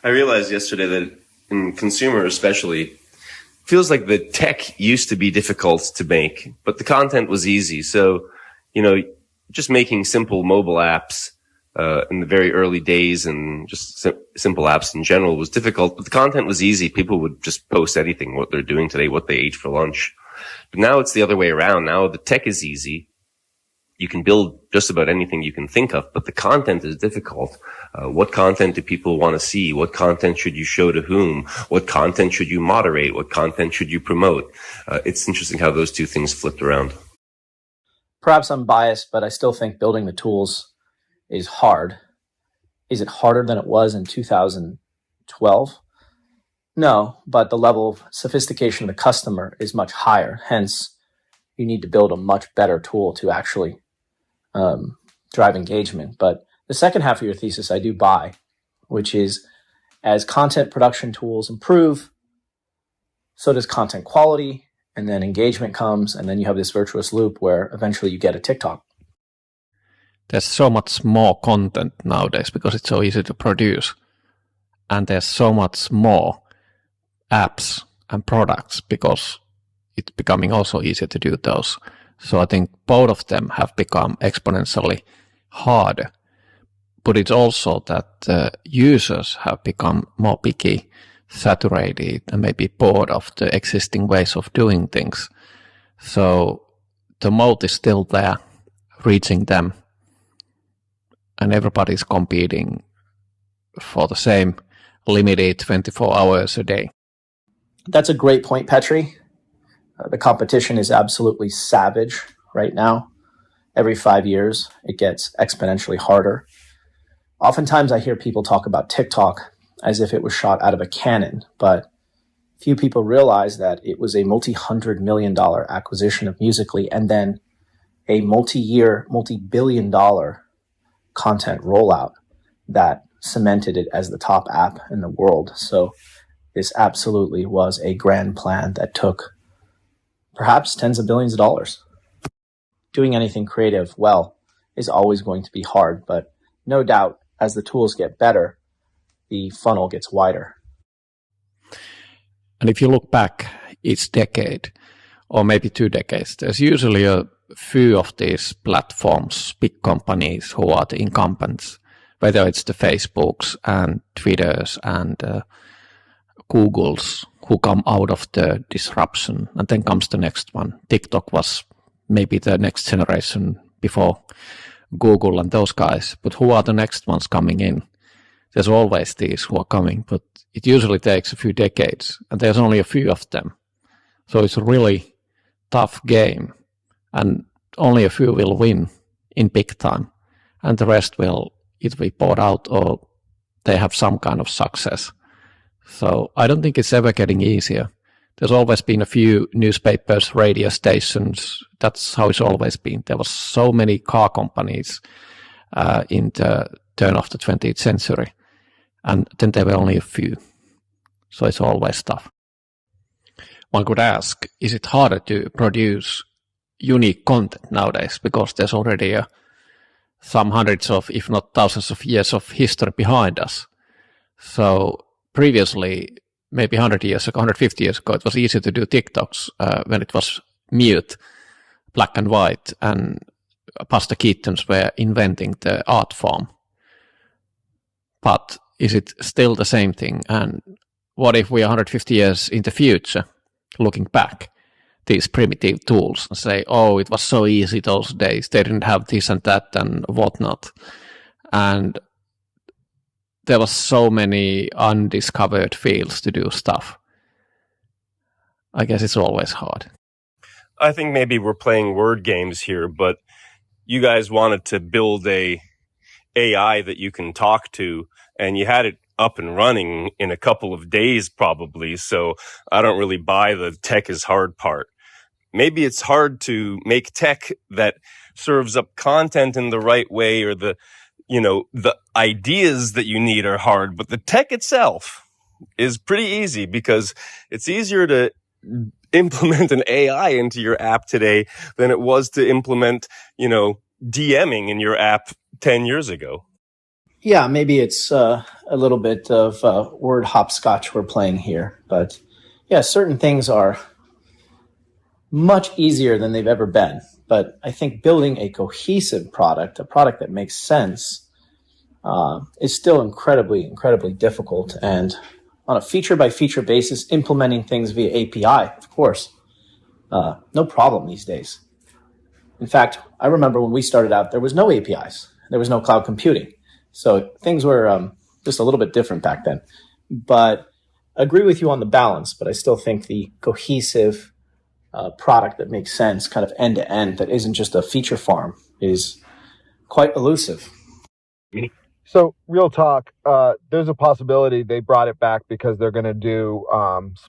I realized yesterday that in consumer especially, feels like the tech used to be difficult to make, but the content was easy. So, just making simple mobile apps in the very early days and just simple apps in general was difficult, but the content was easy. People would just post anything, what they're doing today, what they ate for lunch. But now it's the other way around. Now the tech is easy. You can build just about anything you can think of, but the content is difficult. What content do people want to see? What content should you show to whom? What content should you moderate? What content should you promote? It's interesting how those two things flipped around. Perhaps I'm biased, but I still think building the tools is hard. Is it harder than it was in 2012? No, but the level of sophistication of the customer is much higher. Hence, you need to build a much better tool to actually drive engagement. But the second half of your thesis I do buy, which is as content production tools improve, so does content quality, and then engagement comes, and then you have this virtuous loop where eventually you get a TikTok. There's so much more content nowadays because it's so easy to produce. And there's so much more apps and products because it's becoming also easier to do those. So I think both of them have become exponentially harder. But it's also that users have become more picky, saturated, and maybe bored of the existing ways of doing things. So the moat is still there, reaching them. And everybody's competing for the same limited 24 hours a day. That's a great point, Petri. The competition is absolutely savage right now. Every 5 years, it gets exponentially harder. Oftentimes, I hear people talk about TikTok as if it was shot out of a cannon, but few people realize that it was a multi-$100 million acquisition of Musical.ly and then a multi-year, multi-billion dollar content rollout that cemented it as the top app in the world. So this absolutely was a grand plan that took perhaps tens of billions of dollars. Doing anything creative well is always going to be hard, but no doubt as the tools get better, the funnel gets wider. And if you look back each decade, or maybe 2 decades, there's usually a few of these platforms, big companies who are the incumbents, whether it's the Facebooks and Twitters and Googles who come out of the disruption, and then comes the next one. TikTok was maybe the next generation before Google and those guys, but who are the next ones coming in? There's always these who are coming, but it usually takes a few decades, and there's only a few of them. So it's a really tough game, and only a few will win in big time, and the rest will either be bought out or they have some kind of success. So I don't think it's ever getting easier. There's always been a few newspapers, radio stations. That's how it's always been. There were so many car companies in the turn of the 20th century, and then there were only a few. So it's always tough. One could ask, is it harder to produce unique content nowadays because there's already some hundreds of, if not thousands of years of history behind us? So previously, maybe 100 years ago, 150 years ago, it was easy to do TikToks when it was mute, black and white, and Buster Keatons were inventing the art form. But is it still the same thing? And what if we are 150 years in the future, looking back, these primitive tools, and say, oh, it was so easy those days, they didn't have this and that and whatnot. And there was so many undiscovered fields to do stuff. I guess it's always hard. I think maybe we're playing word games here, but you guys wanted to build a AI that you can talk to, and you had it up and running in a couple of days probably, so I don't really buy the tech is hard part. Maybe it's hard to make tech that serves up content in the right way, or the ideas that you need are hard, but the tech itself is pretty easy because it's easier to implement an AI into your app today than it was to implement, DMing in your app 10 years ago. Yeah, maybe it's a little bit of word hopscotch we're playing here. But yeah, certain things are much easier than they've ever been. But I think building a cohesive product, a product that makes sense, is still incredibly, incredibly difficult. And on a feature-by-feature basis, implementing things via API, of course, no problem these days. In fact, I remember when we started out, there was no APIs. There was no cloud computing. So things were just a little bit different back then. But I agree with you on the balance, but I still think the cohesive product that makes sense, kind of end-to-end, that isn't just a feature farm, is quite elusive. So, real talk, there's a possibility they brought it back because they're going to do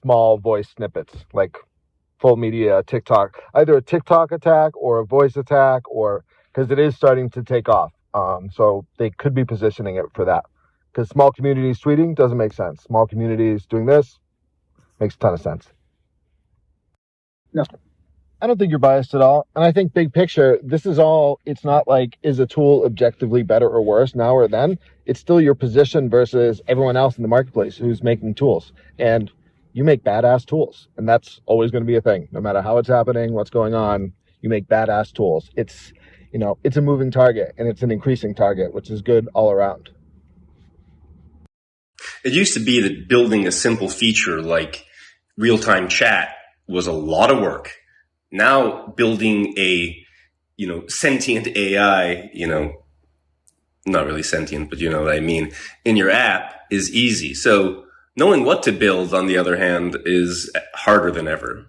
small voice snippets, like full media TikTok, either a TikTok attack or a voice attack, or because it is starting to take off. So they could be positioning it for that. Because small communities tweeting doesn't make sense. Small communities doing this makes a ton of sense. No. I don't think you're biased at all. And I think big picture, this is all, it's not like, is a tool objectively better or worse now or then? It's still your position versus everyone else in the marketplace who's making tools. And you make badass tools. And that's always going to be a thing. No matter how it's happening, what's going on, you make badass tools. It's, it's a moving target and it's an increasing target, which is good all around. It used to be that building a simple feature like real-time chat was a lot of work. Now building a, sentient AI, not really sentient, but you know what I mean, in your app is easy. So knowing what to build, on the other hand, is harder than ever.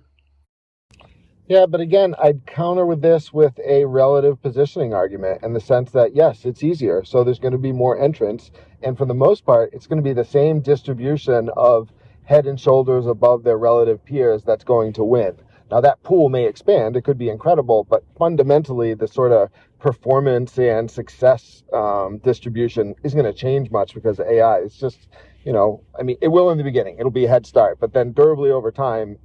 Yeah, but again, I'd counter with this with a relative positioning argument in the sense that, yes, it's easier. So there's going to be more entrants. And for the most part, it's going to be the same distribution of head and shoulders above their relative peers that's going to win. Now, that pool may expand. It could be incredible. But fundamentally, the sort of performance and success distribution isn't going to change much because of AI. It's just, it will in the beginning. It'll be a head start. But then durably over time,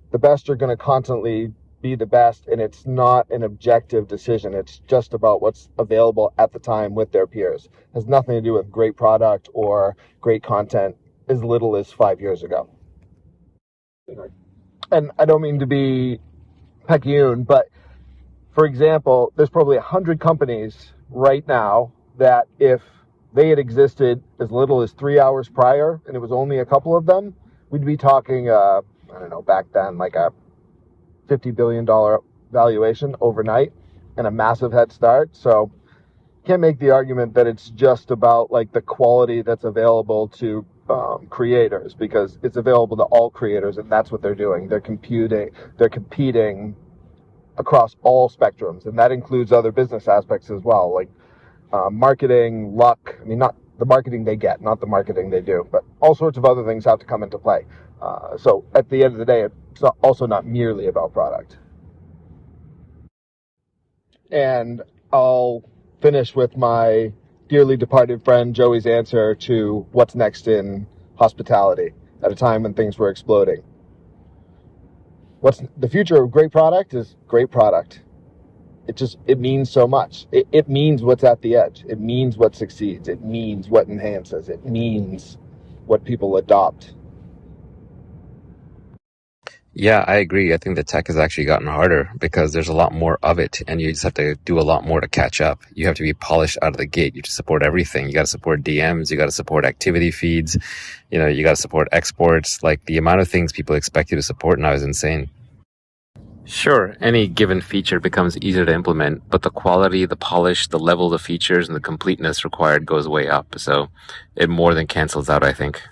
the best are going to constantly be the best, and it's not an objective decision. It's just about what's available at the time with their peers. It has nothing to do with great product or great content as little as 5 years ago. And I don't mean to be picayune, but for example, there's probably 100 companies right now that if they had existed as little as 3 hours prior, and it was only a couple of them, we'd be talking, back then, like a $50 billion valuation overnight and a massive head start. So can't make the argument that it's just about like the quality that's available to creators, because it's available to all creators, and that's what they're doing. They're competing across all spectrums, and that includes other business aspects as well, like marketing, luck. I mean, not the marketing they get, not the marketing they do, but all sorts of other things have to come into play. So at the end of the day, it's also not merely about product. And I'll finish with my dearly departed friend Joey's answer to what's next in hospitality at a time when things were exploding. What's the future of great product is great product. It means so much. It means what's at the edge. It means what succeeds. It means what enhances. It means what people adopt. Yeah, I agree. I think the tech has actually gotten harder because there's a lot more of it, and you just have to do a lot more to catch up. You have to be polished out of the gate. You have to support everything. You got to support DMs. You got to support activity feeds. You got to support exports. Like, the amount of things people expect you to support now is insane. Sure, any given feature becomes easier to implement, but the quality, the polish, the level of the features, and the completeness required goes way up. So it more than cancels out, I think.